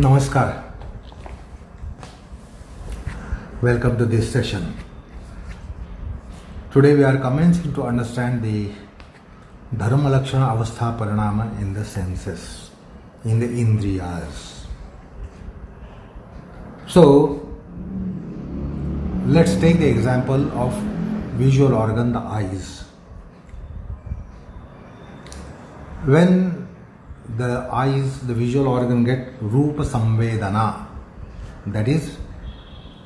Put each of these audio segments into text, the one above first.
Namaskar. Welcome to this session. Today we are commencing to understand the Dharma, Lakshana, Avastha, Parinaama in the senses, in the Indriyas. So, let's take the example of visual organ, the eyes. When the eyes, the visual organ get Rupa Samvedana, that is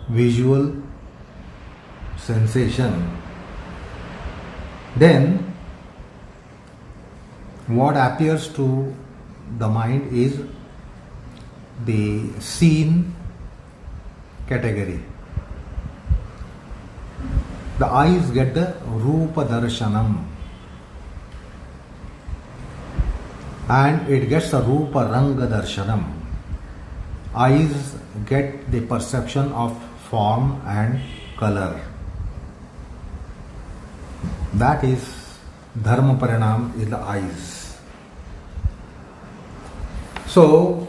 visual sensation, then what appears to the mind is the seen category. The eyes get the Rupa Darshanam and it gets the Rupa Ranga Darshanam. Eyes get the perception of form and color. That is Dharma Parinaama in the eyes. So,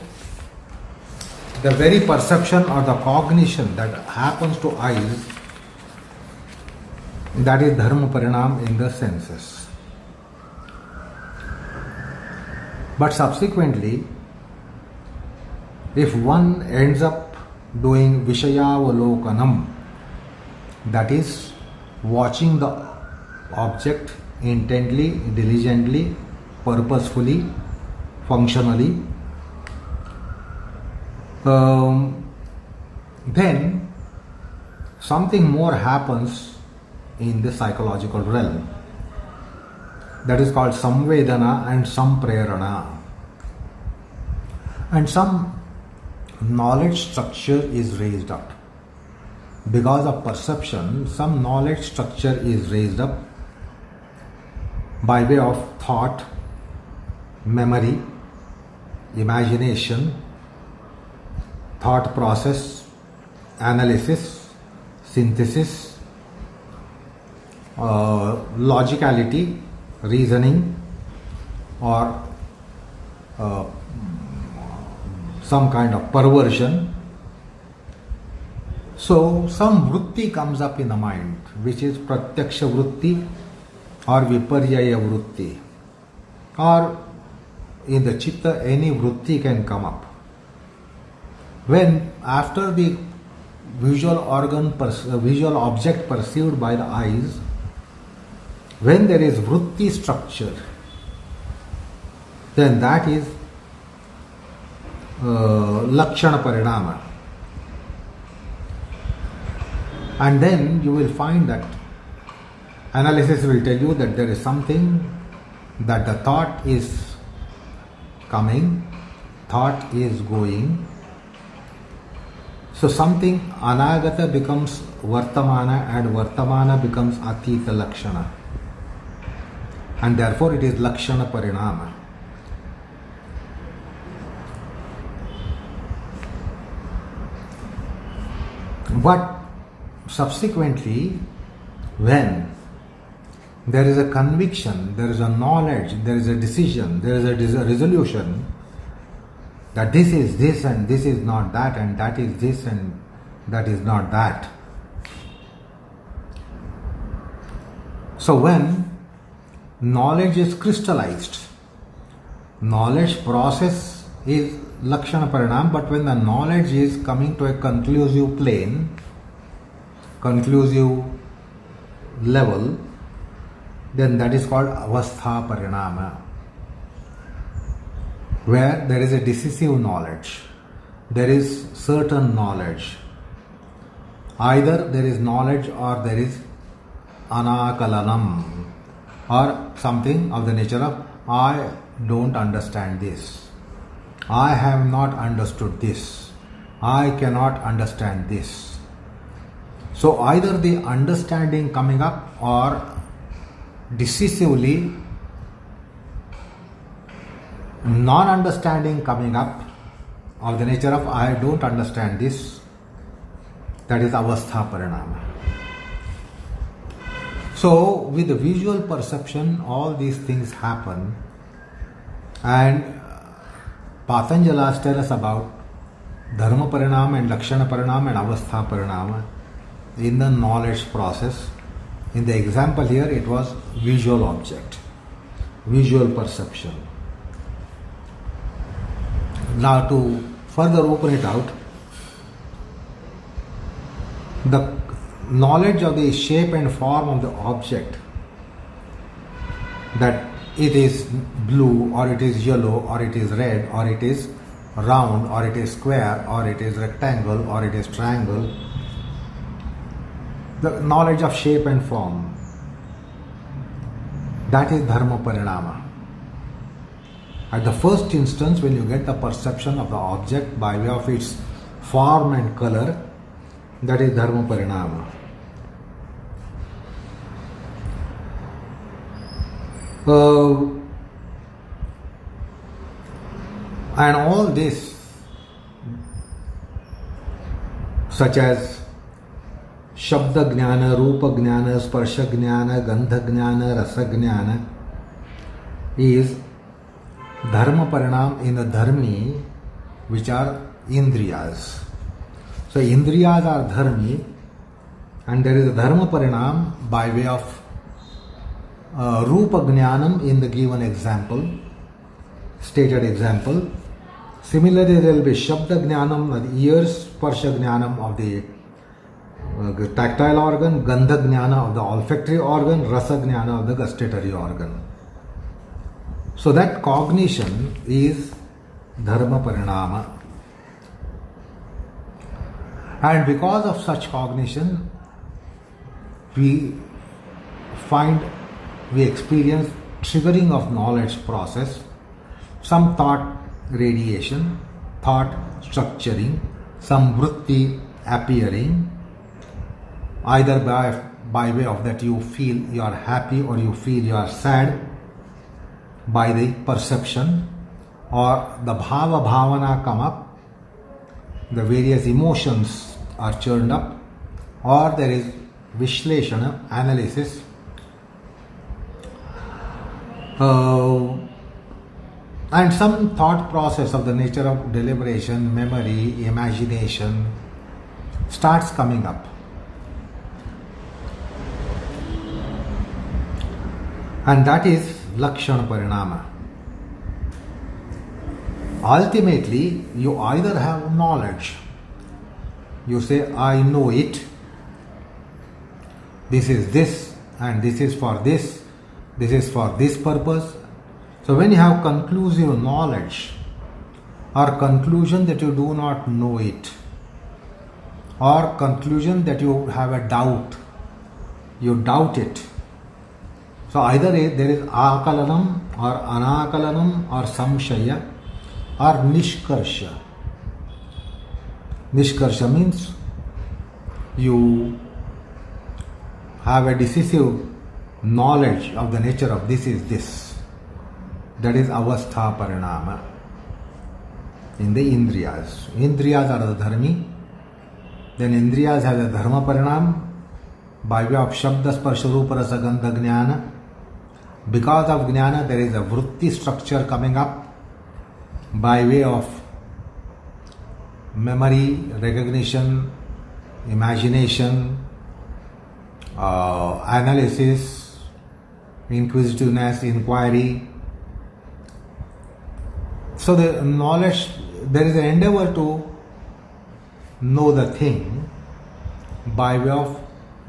the very perception or the cognition that happens to eyes, that is Dharma Parinaama in the senses. But subsequently, if one ends up doing Vishayalokanam, that is watching the object intently, diligently, purposefully, functionally, then something more happens in the psychological realm. That is called Samvedana and Samprerana. And some knowledge structure is raised up. Because of perception, some knowledge structure is raised up by way of thought, memory, imagination, thought process, analysis, synthesis, logicality, reasoning, or some kind of perversion. So some vritti comes up in the mind, which is Pratyaksha Vritti or Viparyaya Vritti, or in the chitta any vritti can come up. When after the visual object perceived by the eyes, when there is vritti structure, then that is Lakshana Parinaama. And then you will find that analysis will tell you that there is something, that the thought is coming, thought is going. So something Anaagata becomes Vartamaana and Vartamaana becomes Atita Lakshana. And therefore it is Lakshana Parinaama. But subsequently, when there is a conviction, there is a knowledge, there is a decision, there is a resolution that this is this and this is not that and that is this and that is not that. So when knowledge is crystallized, knowledge process is Lakshana Parinaama, but when the knowledge is coming to a conclusive plane, conclusive level, then that is called Avastha Parinaama, where there is a decisive knowledge, there is certain knowledge. Either there is knowledge or there is Anakalanam, or something of the nature of I don't understand this, I have not understood this, I cannot understand this. So either the understanding coming up or decisively non-understanding coming up of the nature of I don't understand this, that is Avastha Parinaama. So with the visual perception all these things happen, and Patanjali tells us about Dharma Parinaama and Lakshana Parinaama and Avastha Parinaama in the knowledge process. In the example here, it was visual object, visual perception. Now to further open it out, the knowledge of the shape and form of the object, that it is blue or it is yellow or it is red or it is round or it is square or it is rectangle or it is triangle, the knowledge of shape and form, that is Dharma Parinaama. At the first instance, when you get the perception of the object by way of its form and color, that is Dharma Parinaama. And all this, such as Shabda Jnana, Rupa Jnana, Sparsha Jnana, Gandha Jnana, Rasa Jnana, is Dharma Parinaama in the Dharmi, which are Indriyas. So Indriyas are Dharmi, and there is a Dharma Parinaama by way of Rupa Jnanam in the given example, stated example. Similarly, there will be Shabda Jnanam of the ears, Sparsha Jnanam of the tactile organ, Gandha Jnana of the olfactory organ, Rasa Jnana of the gustatory organ. So that cognition is Dharma Parinaama. And because of such cognition, we experience triggering of knowledge process, some thought radiation, thought structuring, some vritti appearing, either by way of that you feel you are happy or you feel you are sad by the perception, or the bhava bhavana come up, the various emotions are churned up, or there is vishleshana, analysis, and some thought process of the nature of deliberation, memory, imagination starts coming up. And that is Lakshana Parinaama. Ultimately, you either have knowledge, you say, I know it, this is this, and this is for this is for this purpose. So when you have conclusive knowledge, or conclusion that you do not know it, or conclusion that you have a doubt, you doubt it. So either there is akalanam or anakalanam or samshaya or nishkarsha. Nishkarsha means you have a decisive knowledge of the nature of this is this. That is Avastha Parinaama in the Indriyas. Indriyas are the Dharmi. Then Indriyas have a Dharma Parinaama by way of Shabda, Sparsha, Rupa, Rasa, Gandha, Jnana. Because of Jnana, there is a Vritti structure coming up by way of memory, recognition, imagination, analysis, inquisitiveness, inquiry. So the knowledge, there is an endeavor to know the thing by way of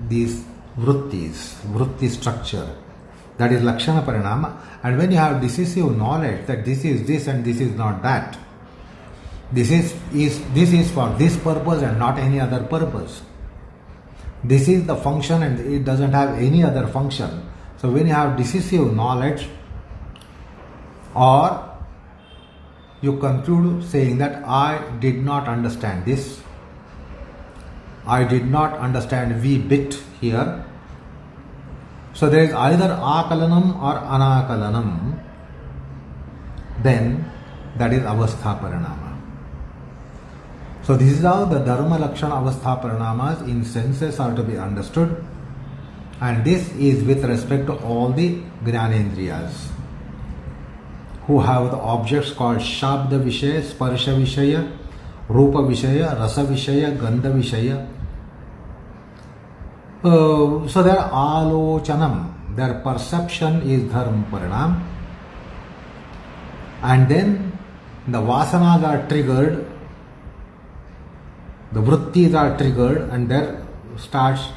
these vrittis, vritti structure. That is Lakshana Parinaama. And when you have decisive knowledge that this is this and this is not that, this is for this purpose and not any other purpose. This is the function and it doesn't have any other function. So when you have decisive knowledge, or you conclude saying that I did not understand this, I did not understand V bit here. So there is either akalanam or anakalanam, then that is Avastha Parinaama. So this is how the Dharma Lakshana Avastha Parinamas in senses are to be understood, and this is with respect to all the Jnanendriyas who have the objects called Shabda Vishaya, Sparsha Vishaya, Rupa Vishaya, Rasa Vishaya, Gandha Vishaya. So their alochanam, their perception is Dharma Parinaama. And then the vasanas are triggered, the vrittis are triggered, and there starts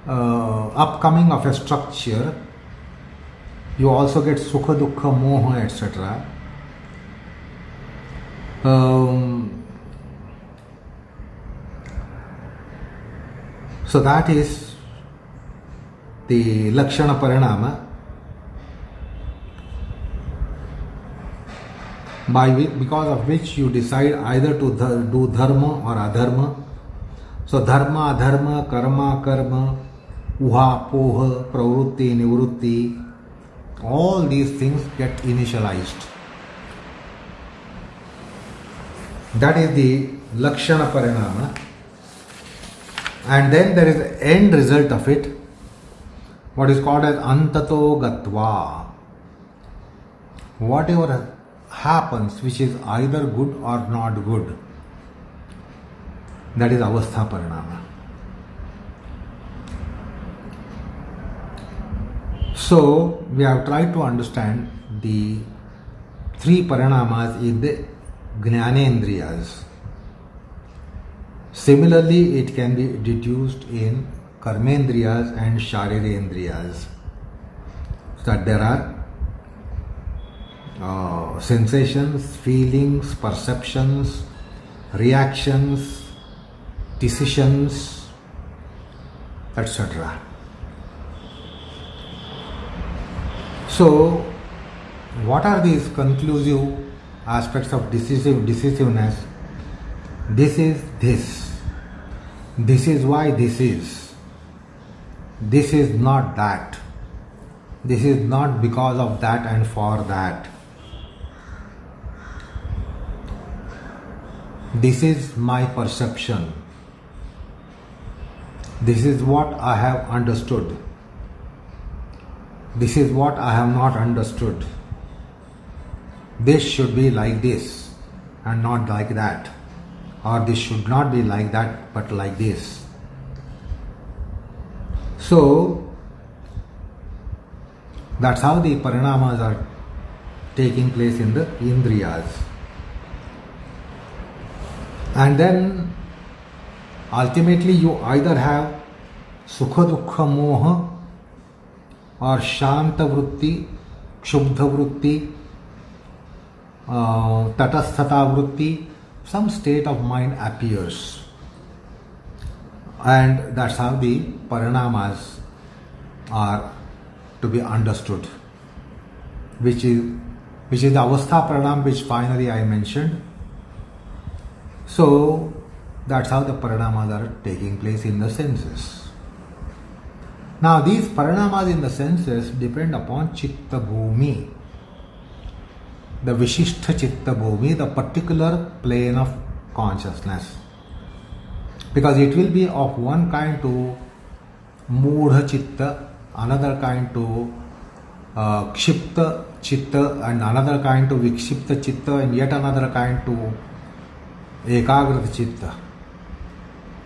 upcoming of a structure. You also get sukha, dukkha, moha, etc. So that is the Lakshana Parinaama, because of which you decide either to do dharma or adharma. So dharma, adharma, karma, karma, uha, poha, pravrutti, nivrutti, all these things get initialized. That is the Lakshana Parinaama. And then there is the end result of it, what is called as antato gatva. Whatever happens which is either good or not good, that is Avastha Parinaama. So we have tried to understand the three Parinamas in the Jnanendriyas. Similarly, it can be deduced in Karmendriyas and Sharirendriyas. So that there are sensations, feelings, perceptions, reactions, decisions, etc. So, what are these conclusive aspects of decisiveness? This is this. This is why this is. This is not that. This is not because of that and for that. This is my perception. This is what I have understood. This is what I have not understood. This should be like this and not like that. Or this should not be like that but like this. So, that's how the Parinamas are taking place in the Indriyas. And then ultimately you either have Sukha Dukkha Moha or Shanta Vritti, Kshubdha Vritti, Tatasthata Vritti, some state of mind appears. And that's how the Parinamas are to be understood, which is the Avastha Parinaama which finally I mentioned. So that's how the Parinamas are taking place in the senses. Now these Parinamas in the senses depend upon Chitta Bhumi, the Vishishtha Chitta Bhumi, the particular plane of consciousness. Because it will be of one kind to Mudha Chitta, another kind to Kshipta Chitta, and another kind to Vikshipta Chitta, and yet another kind to Ekagrata Chitta.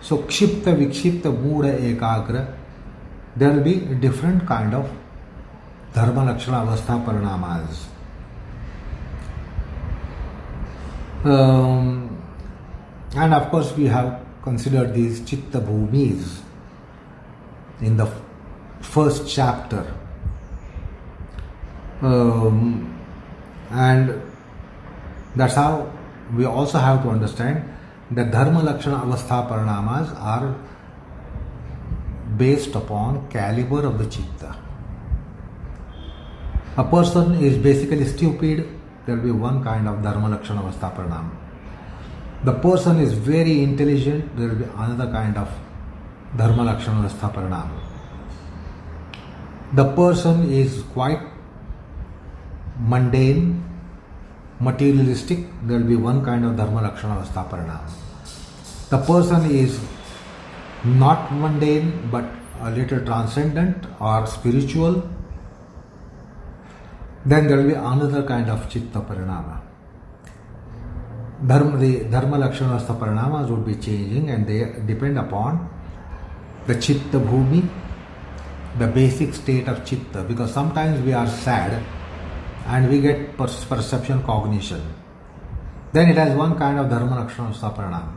So Kshipta, Vikshipta, Mudha, Ekagra, there will be a different kind of Dharma Lakshana Avastha Parinamas. And of course we have considered these Chitta Bhumis in the first chapter. And that's how we also have to understand that Dharma Lakshana Avastha Parinamas are based upon caliber of the Chitta. A person is basically stupid, there will be one kind of Dharma Lakshana Avastha Parinaama. The person is very intelligent, there will be another kind of Dharma Lakshana Avastha Parinaama. The person is quite mundane, materialistic, there will be one kind of Dharma Lakshana Avastha Parinaama. The person is not mundane but a little transcendent or spiritual, then there will be another kind of Chitta Parinaama. the Dharma, Lakshana, Avastha, Parinamas would be changing, and they depend upon the Chitta Bhumi, the basic state of Chitta, because sometimes we are sad and we get perception cognition. Then it has one kind of Dharma, Lakshana, Avastha, Parinama.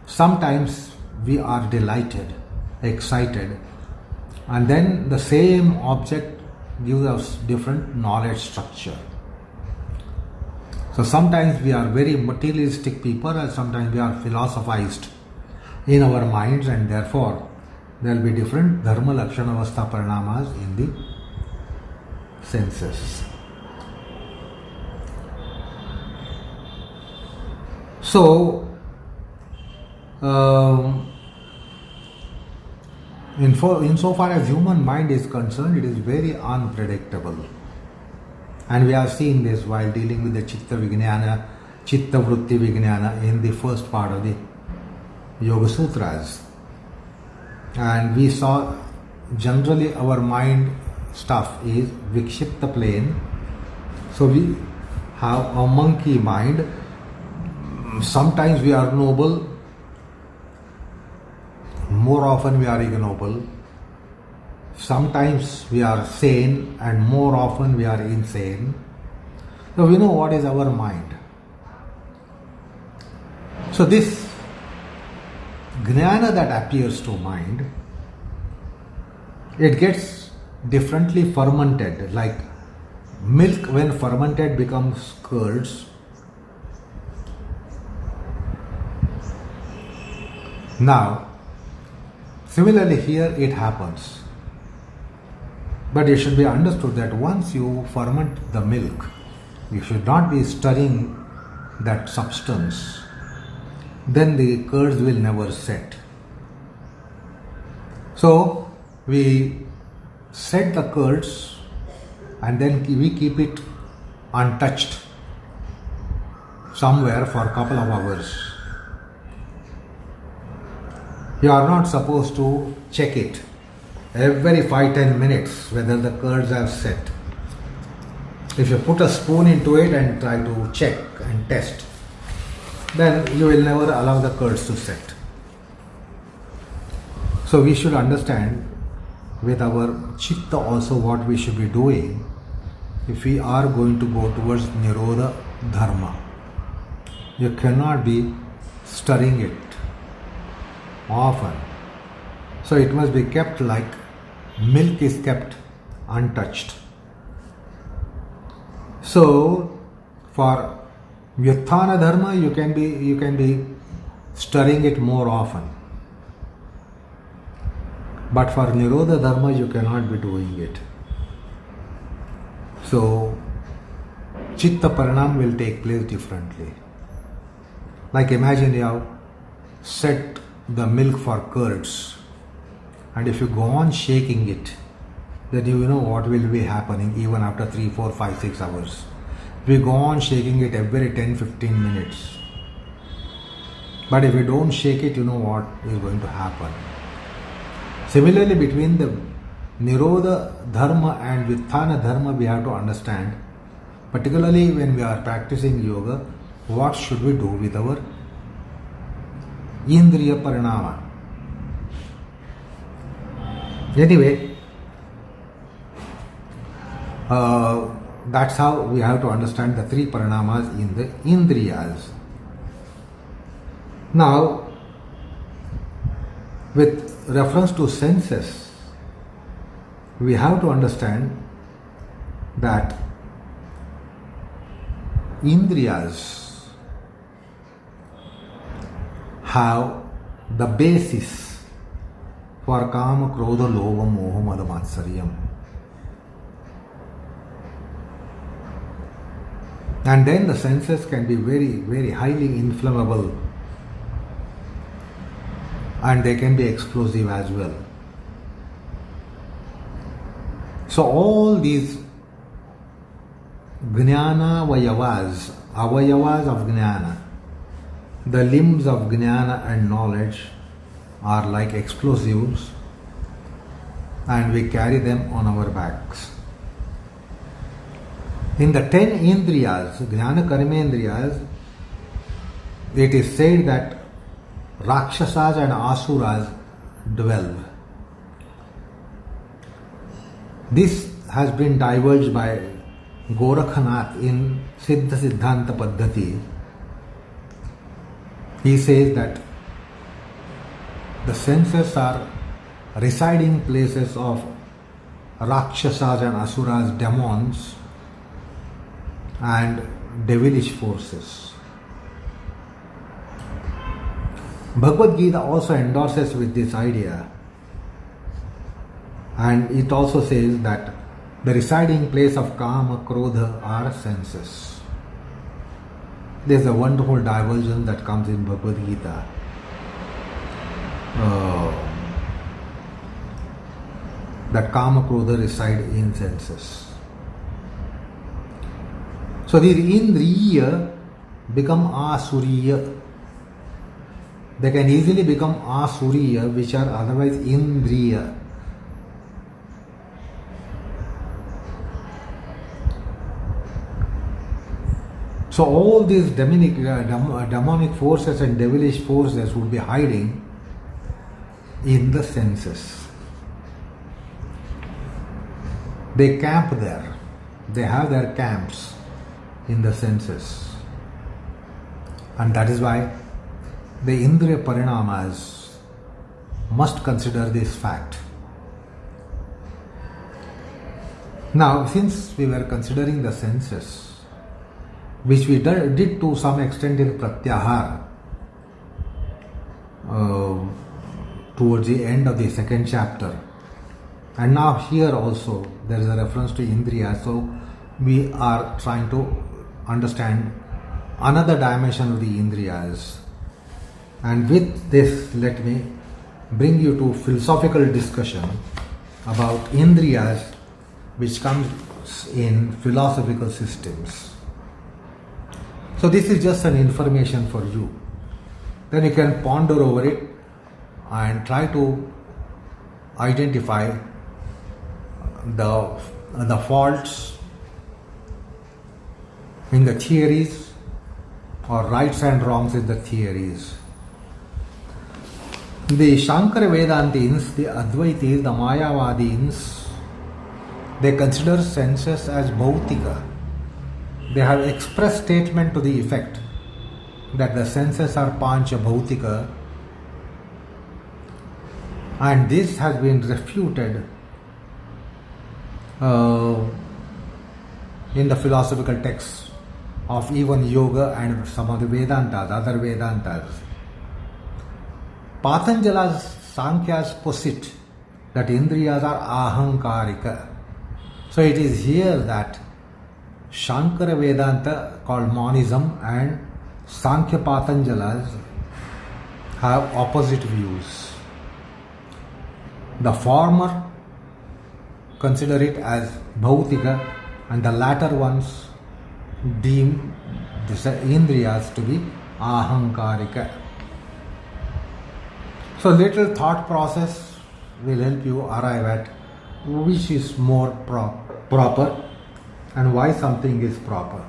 Sometimes we are delighted, excited, and then the same object gives us different knowledge structure. So sometimes we are very materialistic people, and sometimes we are philosophized in our minds, and therefore there will be different Dharma, Lakshana, Avastha, Parinamas in the senses. So, insofar as human mind is concerned, it is very unpredictable. And we have seen this while dealing with the Chitta Vijnana, Chitta Vritti Vijnana in the first part of the Yoga Sutras. And we saw generally our mind stuff is Vikshipta plane. So we have a monkey mind. Sometimes we are noble, more often we are ignoble. Sometimes we are sane, and more often we are insane. So we know what is our mind. So this jnana that appears to mind, it gets differently fermented. Like milk, when fermented, becomes curds. Now, similarly here it happens. But it should be understood that once you ferment the milk, you should not be stirring that substance. Then the curds will never set. So we set the curds and then we keep it untouched somewhere for a couple of hours. You are not supposed to check it every 5-10 minutes whether the curds have set. If you put a spoon into it and try to check and test, then you will never allow the curds to set. So we should understand with our chitta also what we should be doing if we are going to go towards Nirodha Dharma. You cannot be stirring it often. So it must be kept like milk is kept untouched. So for Vyuthana Dharma you can be stirring it more often. But for Nirodha Dharma you cannot be doing it. So Chitta Parinam will take place differently. Like imagine you have set the milk for curds, and if you go on shaking it, then you know what will be happening even after 3, 4, 5, 6 hours. If we go on shaking it every 10-15 minutes, but if we don't shake it, you know what is going to happen. Similarly, between the Nirodha Dharma and Vyuthana Dharma we have to understand, particularly when we are practicing yoga, what should we do with our Indriya Parinama. Anyway, that's how we have to understand the 3 Parinamas in the Indriyas. Now, with reference to senses, we have to understand that Indriyas have the basis for Kama, Krodha, Lobha, Moha, Mada, Matsaryam. And then the senses can be very, very highly inflammable, and they can be explosive as well. So all these Jnana Vayavas, Avayavas of Jnana, the limbs of Jnana and knowledge are like explosives, and we carry them on our backs. In the 10 Indriyas, Jnana Karmendriyas, it is said that Rakshasas and Asuras dwell. This has been divulged by Gorakhnath in Siddha Siddhanta Paddhati. He says that the senses are residing places of Rakshasas and Asuras, demons and devilish forces. Bhagavad Gita also endorses with this idea, and it also says that the residing place of Kama, Krodha are senses. There is a wonderful diversion that comes in Bhagavad Gita. That Kama, Krodha reside in senses. So these Indriya become Asuriya. They can easily become Asuriya, which are otherwise Indriya. So all these demonic forces and devilish forces would be hiding in the senses. They camp there. They have their camps in the senses. And that is why the Indriya Parinamas must consider this fact. Now, since we were considering the senses, which we did to some extent in Pratyahara, towards the end of the second chapter, and now here also there is a reference to Indriya, so we are trying to understand another dimension of the Indriyas. And with this, let me bring you to philosophical discussion about Indriyas, which comes in philosophical systems. So this is just an information for you. Then you can ponder over it and try to identify the faults in the theories or rights and wrongs in the theories. The Shankara Vedantins, the Advaitis, the Mayavadins, they consider senses as bhautika. They have express statement to the effect that the senses are pancha bhautika, and this has been refuted in the philosophical texts of even yoga and some of the Vedantas, other Vedantas. Patanjali's Sankhya's posit that Indriyas are ahankarika. So it is here that Shankara Vedanta, called monism, and Sankhya Patanjalas have opposite views. The former consider it as bhautika, and the latter ones deem the Indriyas to be ahankarika. So little thought process will help you arrive at which is more proper and why something is proper.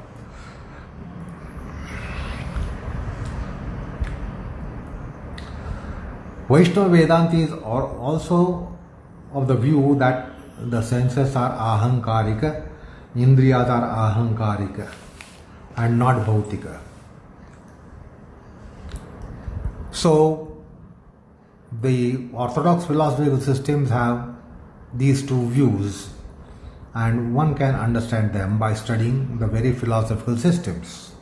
Vaishnava Vedantis are also of the view that the senses are ahankarika, Indriyas are ahankarika and not bhautika. So the orthodox philosophical systems have these two views, and one can understand them by studying the very philosophical systems.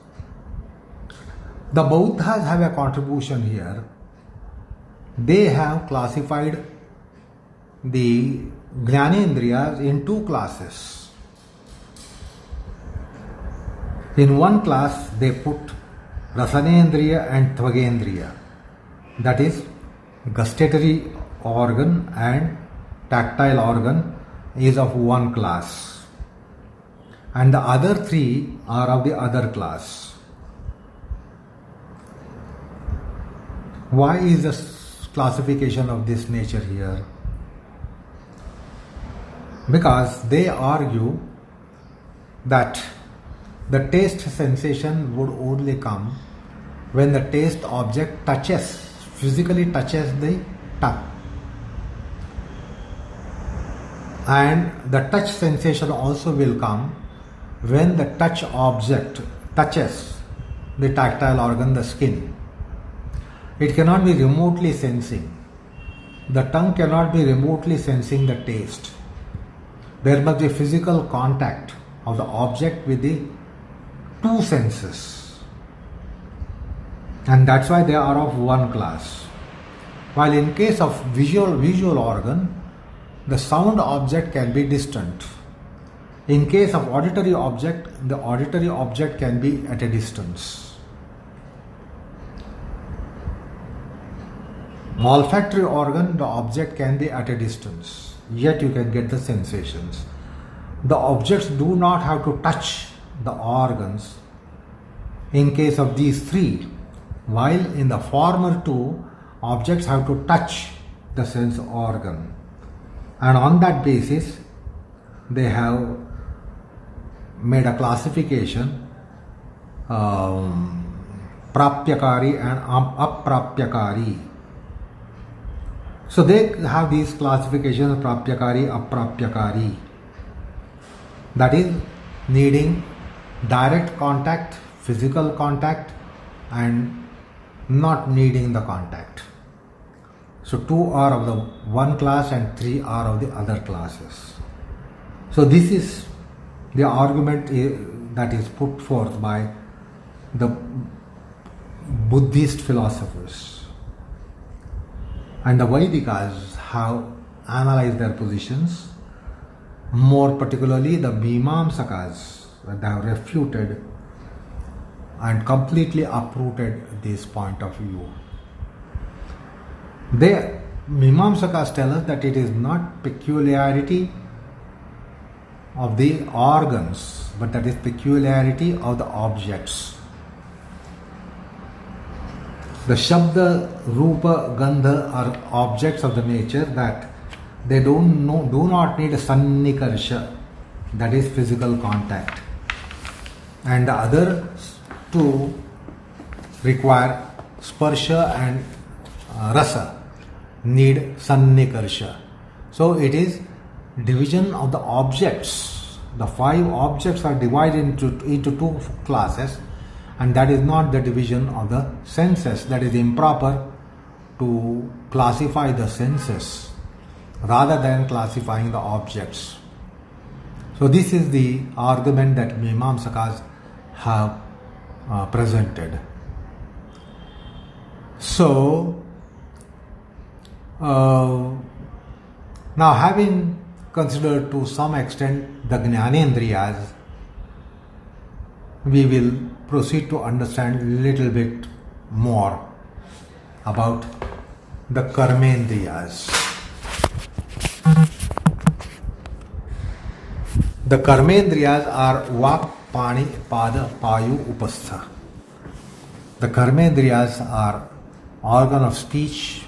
The Buddhas have a contribution here. They have classified the Jnanendriyas in two classes. In one class they put Rasanendriya and Tvagendriya, that is gustatory organ and tactile organ is of one class, and the other three are of the other class. Why is this classification of this nature here? Because they argue that the taste sensation would only come when the taste object physically touches the tongue. And the touch sensation also will come when the touch object touches the tactile organ, the skin. It cannot be remotely sensing. The tongue cannot be remotely sensing the taste. There must be physical contact of the object with the two senses. And that's why they are of one class. While in case of visual organ, the sound object can be distant. In case of auditory object, the auditory object can be at a distance. Olfactory organ, the object can be at a distance, yet you can get the sensations. The objects do not have to touch the organs in case of these three, while in the former two, objects have to touch the sense organ. And on that basis, they have made a classification, prapyakari and aprapyakari. So they have these classifications, prapyakari, aprapyakari. That is needing direct contact, physical contact, and not needing the contact. So 2 are of the one class and 3 are of the other classes. So this is the argument that is put forth by the Buddhist philosophers. And the Vaidikas have analyzed their positions, more particularly the Mimamsakas, they have refuted and completely uprooted this point of view. The Mimamsakas tell us that it is not peculiarity of the organs, but that is peculiarity of the objects. The Shabda, Rupa, Gandha are objects of the nature that they do not need a sannikarsha, that is physical contact. And the other two require sparsha and rasa, need sannikarsha. So it is division of the objects. The 5 objects are divided into 2 classes, and that is not the division of the senses. That is improper to classify the senses rather than classifying the objects. So this is the argument that Mimamsakas have presented. So now, having considered to some extent the Jnanendriyas, we will proceed to understand a little bit more about the Karmendriyas. The Karmendriyas are Vak, Pani, Pada, Payu, Upastha. The Karmendriyas are organ of speech,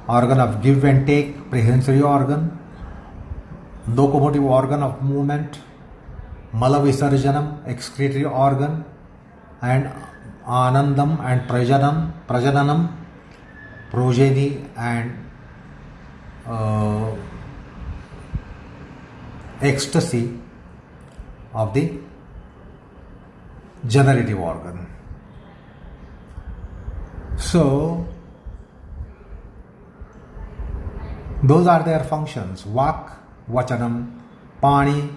organ of give and take, prehensory organ, locomotive organ of movement, Mala Visarjanam, excretory organ, and Anandam and Prajananam, progeny and ecstasy of the generative organ. So, those are their functions: Vak, Vachanam, Pani,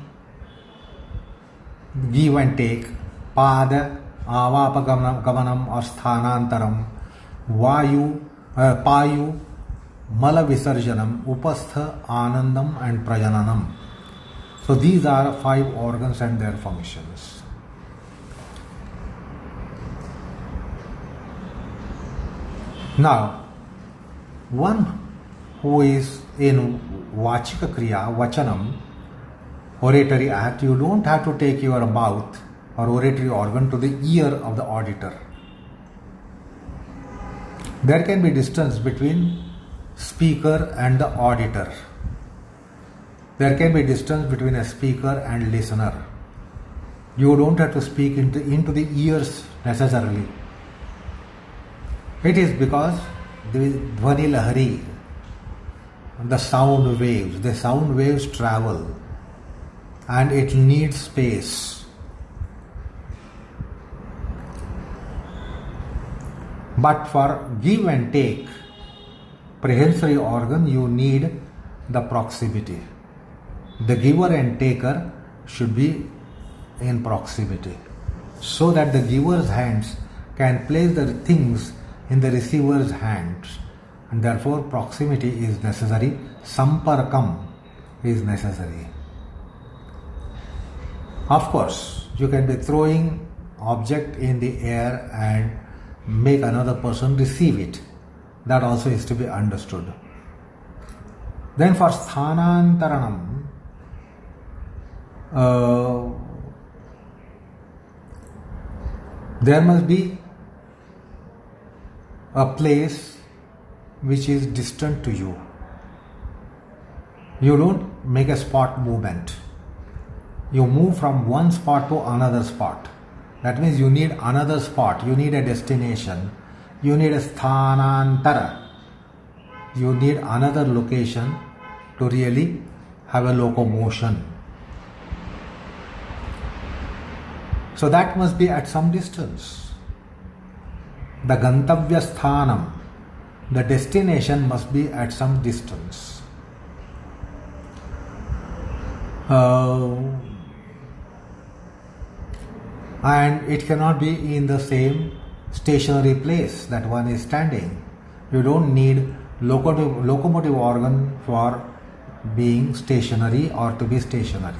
give and take, Pada, Avapagamanam or Sthanantaram, Vayu, Payu, Mala Visarjanam, Upastha, Anandam and Prajananam. So these are 5 organs and their functions. Now, one who is in Vachika Kriya, Vachanam, oratory act, you don't have to take your mouth or oratory organ to the ear of the auditor. There can be distance between speaker and the auditor. There can be distance between a speaker and listener. You don't have to speak into the ears necessarily. It is because the Dhvani Lahari, the sound waves travel and it needs space. But for give and take, prehensory organ, you need the proximity. The giver and taker should be in proximity, so that the giver's hands can place the things in the receiver's hands, and therefore proximity is necessary, samparkam is necessary. Of course, you can be throwing object in the air and make another person receive it. That also is to be understood. Then for sthanantaranam, there must be a place which is distant to you. You don't make a spot movement. You move from one spot to another spot. That means you need another spot, you need a destination, you need a sthanantara. You need another location to really have a locomotion. So that must be at some distance. The gantavya sthanam, the destination must be at some distance. And it cannot be in the same stationary place that one is standing. You don't need locomotive organ for being stationary or to be stationary.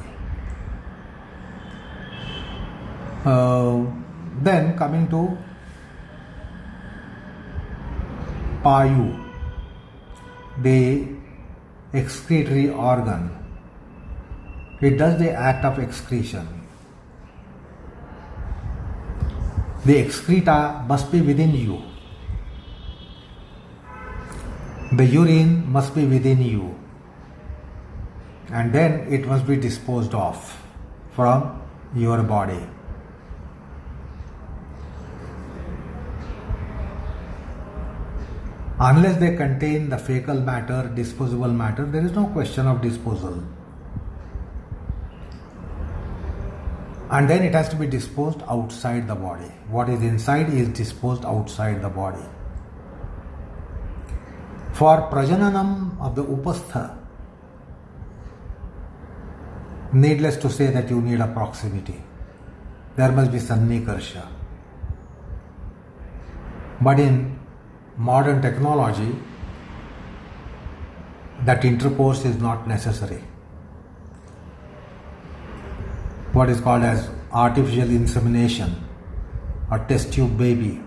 Then coming to payu, the excretory organ. It does the act of excretion. The excreta must be within you. The urine must be within you. And then it must be disposed of from your body. Unless they contain the fecal matter, disposable matter, there is no question of disposal. And then it has to be disposed outside the body. What is inside is disposed outside the body. For prajananam of the upastha, needless to say that you need a proximity. There must be sannikarsha. But in modern technology, that intercourse is not necessary. What is called as artificial insemination or test tube baby,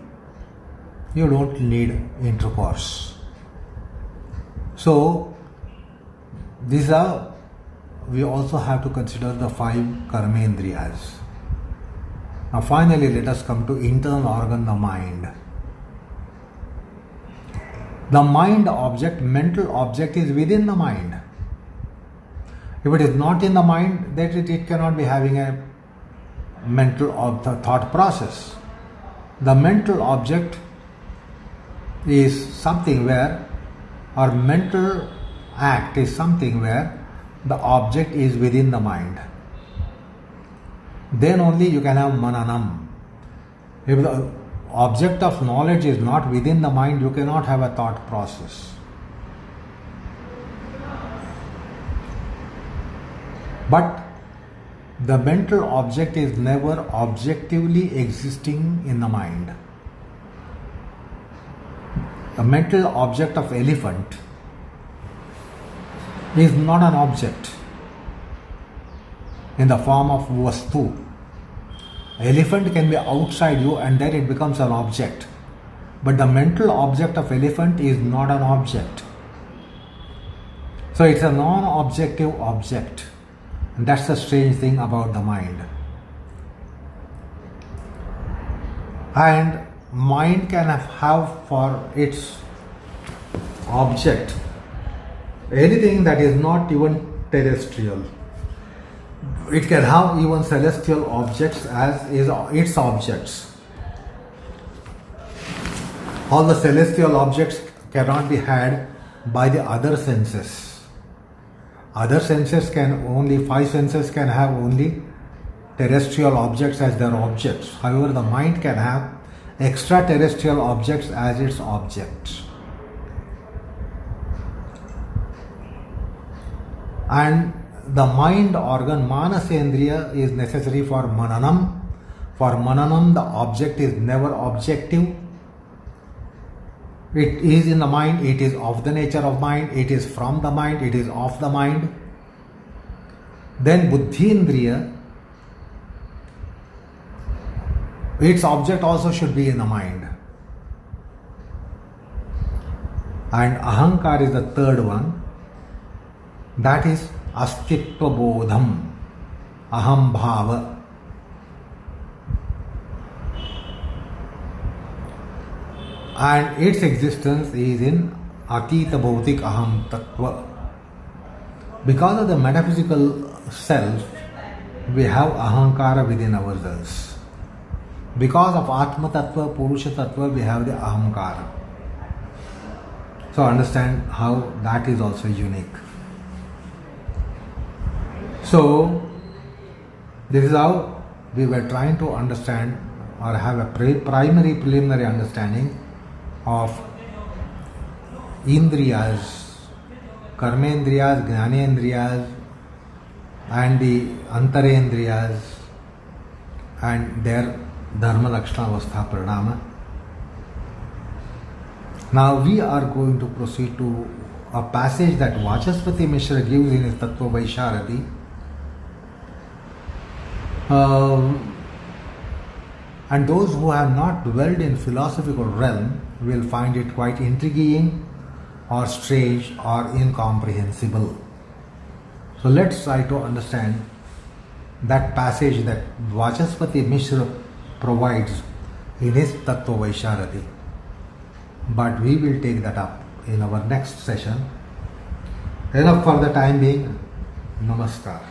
you don't need intercourse. So we also have to consider the 5 karmendriyas. Now finally let us come to internal organ, the mind. The mind object, mental object, is within the mind. If it is not in the mind, then it cannot be having a mental thought process. The mental object is something where, or mental act is something where the object is within the mind. Then only you can have mananam. If the object of knowledge is not within the mind, you cannot have a thought process. But the mental object is never objectively existing in the mind. The mental object of elephant is not an object in the form of vastu. Elephant can be outside you and then it becomes an object. But the mental object of elephant is not an object. So it's a non-objective object. And that's the strange thing about the mind. And mind can have for its object anything that is not even terrestrial. It can have even celestial objects as its objects. All the celestial objects cannot be had by the other senses. Other senses can only, five senses can have only terrestrial objects as their objects. However, the mind can have extraterrestrial objects as its object. And the mind organ, manasendriya, is necessary for mananam. For mananam, the object is never objective. It is in the mind, it is of the nature of mind, it is from the mind, it is of the mind. Then buddhindriya, its object also should be in the mind. And ahankar is the third one. That is astitva bodham, aham bhava. And its existence is in atita bhautik aham tattva. Because of the metaphysical self, we have ahankara within ourselves. Because of atma tattva, purusha tattva, we have the ahamkara. So understand how that is also unique. So this is how we were trying to understand or have a primary preliminary understanding of Indriyas, Karmendriyas, Jnanendriyas, and the Antarendriyas and their Dharma, Lakshana, Avastha, Parinama. Now we are going to proceed to a passage that Vachaspati Mishra gives in his Tattva Vaisharati. And those who have not dwelled in philosophical realm will find it quite intriguing or strange or incomprehensible. So let's try to understand that passage that Vachaspati Mishra provides in his Tattva Vaisharati. But we will take that up in our next session. Enough for the time being. Namaskar.